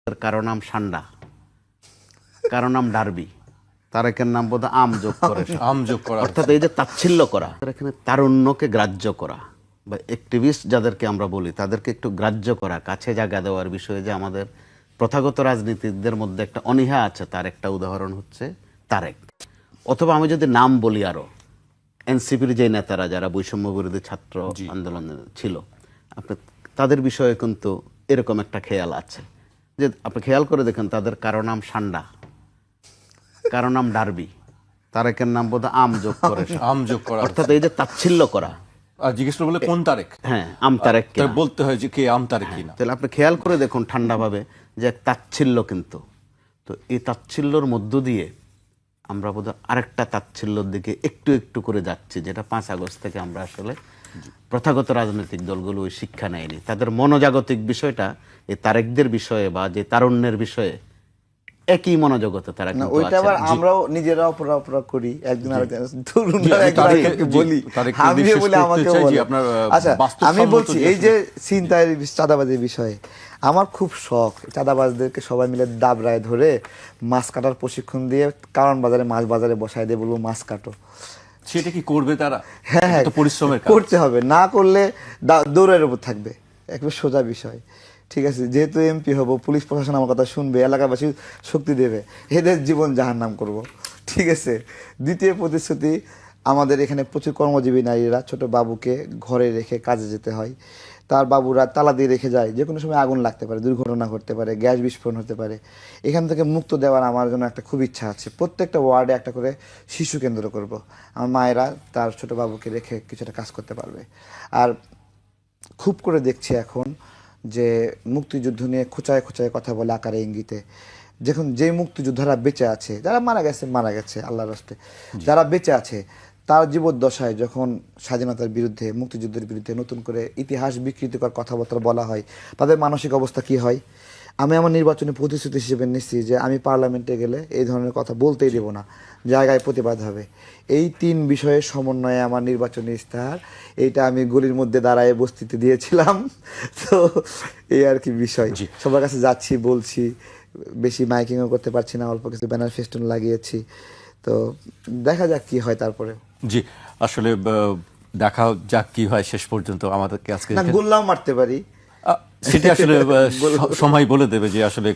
কারো নাম সান্ডা, কারো নাম ডার্বি, তারেকের নাম বোধ আম যোগ করে আম যোগ করা অর্থাৎ এই যে তাচ্ছিল্য করা, এখানে তারুণ্যকে গ্রাহ্য করা বা অ্যাক্টিভিস্ট যাদেরকে আমরা বলি তাদেরকে একটু গ্রাহ্য করা, কাছে জায়গা দেওয়ার বিষয়ে যে আমাদের প্রথাগত রাজনীতিকদের মধ্যে একটা অনীহা আছে, তার একটা উদাহরণ হচ্ছে তারেক। অথবা আমি যদি নাম বলি আরো এনসিপির যে নেতারা যারা বৈষম্য বিরোধী ছাত্র আন্দোলনে ছিল, আপনি তাদের বিষয়ে কিন্তু এরকম একটা খেয়াল আছে যে আপনি খেয়াল করে দেখেন তাদের কারো নাম সান্ডা, কারো নাম ডার্বি, তারেকের নাম বোধ আম যোগ করে আম যোগ করা অর্থাৎ এই যে তাচ্ছিল্য করা। আর জিজ্ঞেস করে বলে কোন তারেক, হ্যাঁ আম তারেক তাই বলতে হয় যে কে আম তারেক কিনা। তাহলে আপনি খেয়াল করে দেখুন ঠান্ডাভাবে যে এক তাচ্ছিল্য, কিন্তু তো এই তাচ্ছিল্যর মধ্য দিয়ে আমরা বোধহয় আরেকটা তাচ্ছিল্যর দিকে একটু একটু করে যাচ্ছি, যেটা 5 আগস্ট থেকে আমরা আসলে প্রথাগত রাজনৈতিক দলগুলো ওই শিক্ষা নেয়নি। তাদের মনোজাগতিক বিষয়টা এই তারেকদের বিষয়ে বা যে তারুণ্যের বিষয়ে একই মনোজগতে তারা না, কিন্তু ওইটা আছে। আবার আমরাও নিজেরা অপরাধ করি, একজন আরেকজন তরুণরা আমি একজন আরেকজনকে বলি, তারেককে আমিও নিঃশেষ বলি, করতে আমাকে চাই যে বলে। আপনার আচ্ছা, বাস্তবসম্মত আমি বলছি যে এই যে ছিনতাইয়ের চাঁদাবাজির বিষয়ে আমার খুব শখ, চাঁদাবাজদেরকে সবাই মিলে দাবরায় ধরে মাছ কাটার প্রশিক্ষণ দিয়ে কারণ বাজারে মাছ বাজারে বসায় দিয়ে বলবো মাছ কাটো। সেটা কি করবে তারা? হ্যাঁ হ্যাঁ, এটা তো পরিশ্রমের কাজ। করতে হবে, না করলে দৌড়ের উপর থাকবে, একবার সোজা বিষয়। ঠিক আছে, যেহেতু এমপি হব, পুলিশ প্রশাসন আমার কথা শুনবে, এলাকাবাসী শক্তি দেবে, এদের জীবন জাহান্নাম করব। ঠিক আছে। দ্বিতীয় প্রতিশ্রুতি, আমাদের এখানে প্রচুর কর্মজীবী নারীরা ছোট বাবুকে ঘরে রেখে কাজে যেতে হয়, তার বাবুরা তালা দিয়ে রেখে যায়, যে কোনো সময় আগুন লাগতে পারে, দুর্ঘটনা ঘটতে পারে, গ্যাস বিস্ফোরণ হতে পারে। এখান থেকে মুক্ত দেওয়ার আমার জন্য একটা খুব ইচ্ছা আছে, প্রত্যেকটা ওয়ার্ডে একটা করে শিশু কেন্দ্র করব। আমার মায়েরা তার ছোট বাবুকে রেখে কিছুটা কাজ করতে পারবে। আর খুব করে দেখছি এখন যে মুক্তিযুদ্ধ নিয়ে খোঁচায় খোঁচায় কথা বলে আকারে ইঙ্গিতে, যখন যে মুক্তিযোদ্ধারা বেঁচে আছে, যারা মারা গেছে আল্লাহর রাস্তে, যারা বেঁচে আছে তার জীবদ্দশায় যখন স্বাধীনতার বিরুদ্ধে, মুক্তিযুদ্ধের বিরুদ্ধে নতুন করে ইতিহাস বিকৃতিকর কথাবার্তা বলা হয়, তাদের মানসিক অবস্থা কি হয়? আমি আমার নির্বাচনী প্রতিশ্রুতি হিসেবে নিচ্ছি যে আমি পার্লামেন্টে গেলে এই ধরনের কথা বলতেই দেব না, জায়গায় প্রতিবাদ হবে। এই 3 বিষয়ের সমন্বয়ে আমার নির্বাচনী ইস্তাহার, এইটা আমি গলির মধ্যে দাঁড়ায় বস্তিতে দিয়েছিলাম। তো এই আর কি বিষয়, সবার কাছে যাচ্ছি, বলছি, বেশি মাইকিংও করতে পারছি না, অল্প কিছু ব্যানার ফেস্টুন লাগিয়েছি। তো দেখা যাক কি হয় তারপরে। জি, আসলে দেখা যাক কি হয় শেষ পর্যন্ত। আমাদেরকে আজকে না, গোল্লাও মারতে পারি, সেটা আসলে সময় বলে দেবে যে আসলে